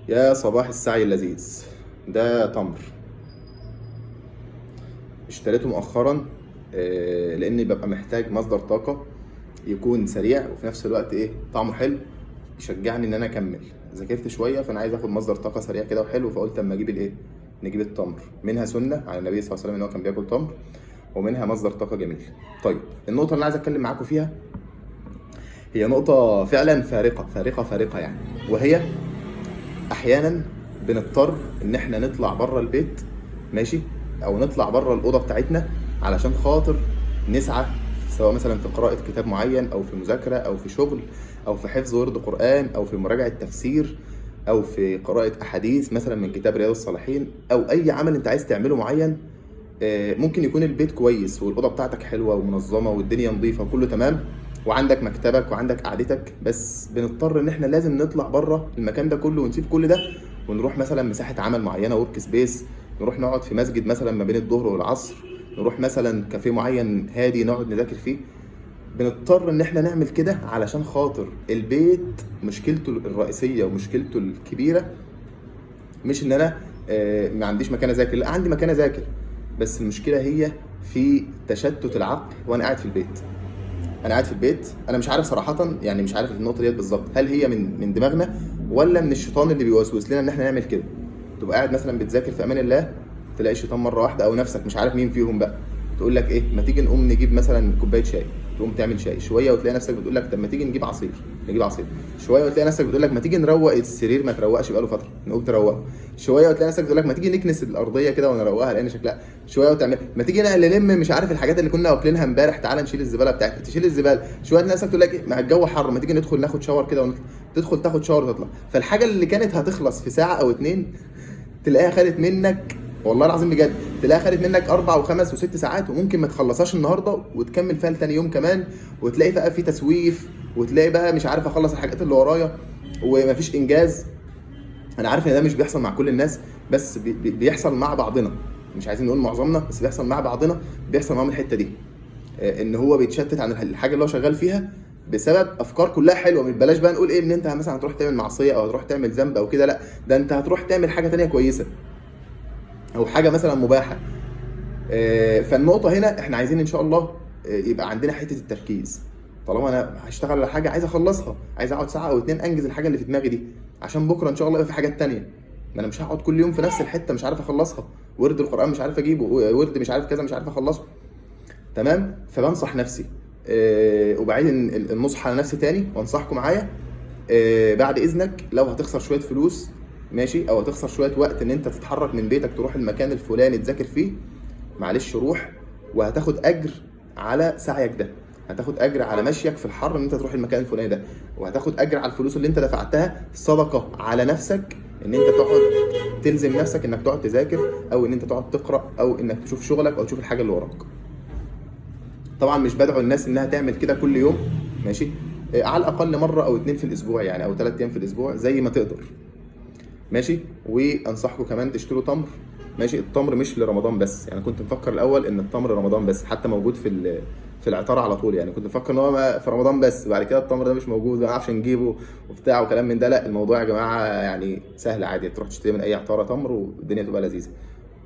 يا صباح السعي اللذيذ. ده تمر اشتريته مؤخرا. لاني ببقى محتاج مصدر طاقة يكون سريع وفي نفس الوقت طعمه حلو، يشجعني ان انا اكمل. ذاكرت شوية فانا عايز اخد مصدر طاقة سريع كده وحلو، فقلت اما اجيب نجيب التمر. منها سنة على النبي صلى الله عليه وسلم ان هو كان بياكل تمر، ومنها مصدر طاقة جميل. طيب، النقطة اللي انا عايز اتكلم معاكم فيها هي نقطة فعلا فارقة يعني، وهي احيانا بنضطر ان احنا نطلع بره البيت، ماشي، او نطلع بره الاوضه بتاعتنا علشان خاطر نسعى، سواء مثلا في قراءه كتاب معين او في مذاكره او في شغل او في حفظ ورد قران او في مراجعه تفسير او في قراءه احاديث مثلا من كتاب رياض الصالحين او اي عمل انت عايز تعمله معين. ممكن يكون البيت كويس والاوضه بتاعتك حلوه ومنظمه والدنيا نظيفه وكله تمام، وعندك مكتبك وعندك قعدتك، بس بنضطر ان احنا لازم نطلع بره المكان ده كله ونسيب كل ده ونروح مثلا مساحه عمل معينه، ورك سبيس، نروح نقعد في مسجد مثلا ما بين الظهر والعصر، نروح مثلا كافيه معين هادي نقعد نذاكر فيه. بنضطر ان احنا نعمل كده علشان خاطر البيت مشكلته الرئيسيه ومشكلته الكبيره مش ان انا ما عنديش مكان اذاكر، لا عندي مكان اذاكر، بس المشكله هي في تشتت العقل وانا قاعد في البيت. انا قاعد في البيت، انا مش عارف صراحه، يعني مش عارف النقطه ديت بالظبط، هل هي من دماغنا ولا من الشيطان اللي بيوسوس لنا ان احنا نعمل كده. تبقى قاعد مثلا بتذاكر في امان الله، تلاقي الشيطان مره واحده او نفسك مش عارف مين فيهم بقى تقول لك ما تيجي نقوم نجيب مثلا كوبايه شاي، تقوم تعمل شاي شويه وتلاقي نفسك بتقول لك طب ما تيجي نجيب عصير شويه، وتلاقي نفسك بتقول لك ما تيجي نروق السرير ما تروقش بقاله فتره، نقوم تروقه شويه، وتلاقي نفسك بتقول لك ما تيجي نكنس الارضيه كده ونروقها لان شكلها شويه، وتعمل ما تيجي نلم مش عارف الحاجات اللي كنا واكلينها امبارح، تعالى نشيل الزباله بتاعتك، تشيل الزباله شويه، نفسك تقول لك ما الجو حر، ما تيجي ندخل ناخد شاور كده ونطلع، تدخل تاخد شاور وتطلع، فالحاجه اللي كانت هتخلص في ساعه او اتنين تلاقيها خدت منك، والله العظيم بجد تلاقيها خدت منك 4 و5 و6 ساعات، وممكن ما تخلصهاش النهارده وتكمل فيها لتاني يوم كمان، وتلاقي بقى في تسويف، وتلاقي بقى مش عارف اخلص الحاجات اللي ورايا ومفيش انجاز. انا عارف ان ده مش بيحصل مع كل الناس، بس بيحصل مع بعضنا، مش عايزين نقول معظمنا بس بيحصل مع بعضنا، بيحصل معاهم الحته دي، ان هو بيتشتت عن الحاجه اللي هو شغال فيها بسبب افكار كلها حلوه. مش بلاش بقى نقول ان انت مثلا هتروح تعمل معصيه او هتروح تعمل ذنب او كده، لا ده انت هتروح تعمل حاجه تانية كويسه او حاجه مثلا مباحه. فالنقطه هنا احنا عايزين ان شاء الله يبقى عندنا حته التركيز. طالما انا هشتغل على حاجه عايز اخلصها، عايز اقعد ساعه او اتنين انجز الحاجه اللي في دماغي دي، عشان بكره ان شاء الله يبقى في حاجات تانية. ما انا مش هقعد كل يوم في نفس الحته مش عارف اخلصها، ورد القران مش عارف اجيبه، ورد مش عارف كذا مش عارف اخلصه. تمام، فبنصح نفسي وبعيد النصح على نفسي تاني وانصحكم معايا. بعد اذنك لو هتخسر شويه فلوس ماشي، او هتخسر شويه وقت ان انت تتحرك من بيتك تروح المكان الفلاني تذاكر فيه، معلش روح، وهتاخد اجر على سعيك ده، هتاخد اجر على مشيك في الحر ان انت تروح المكان الفلاني ده، وهتاخد اجر على الفلوس اللي انت دفعتها صدقه على نفسك ان انت تقعد تلزم نفسك انك تقعد تذاكر، او ان انت تقعد تقرا، او انك تشوف شغلك او تشوف الحاجه اللي وراك. طبعا مش بدعو الناس انها تعمل كده كل يوم، ماشي، على الاقل مره او اتنين في الاسبوع يعني، او 3 ايام في الاسبوع زي ما تقدر، ماشي. وانصحكم كمان تشتروا تمر، ماشي. التمر مش لرمضان بس، يعني كنت مفكر الاول ان التمر رمضان بس، حتى موجود في العطاره على طول، يعني كنت مفكر ان هو في رمضان بس، بعد كده التمر ده مش موجود ما اعرفش نجيبه وبتاع وكلام من ده. لا، الموضوع يا جماعه يعني سهل عادي، تروح تشتري من اي عطاره تمر والدنيا تبقى لذيذه.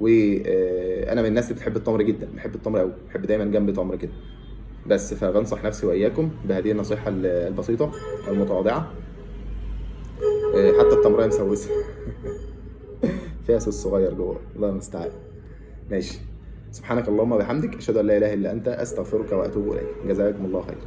وانا من الناس اللي بتحب التمر جدا، بحب التمر قوي، بحب دايما جنبي تمر كده. بس فبنصح نفسي واياكم بهذه النصيحه البسيطه المتواضعه. حتى التمريه مسوسه فيها سوس صغير جوه، الله المستعان. ماشي، سبحانك اللهم وبحمدك اشهد ان لا اله الا انت استغفرك واتوب اليك، جزاكم الله خير.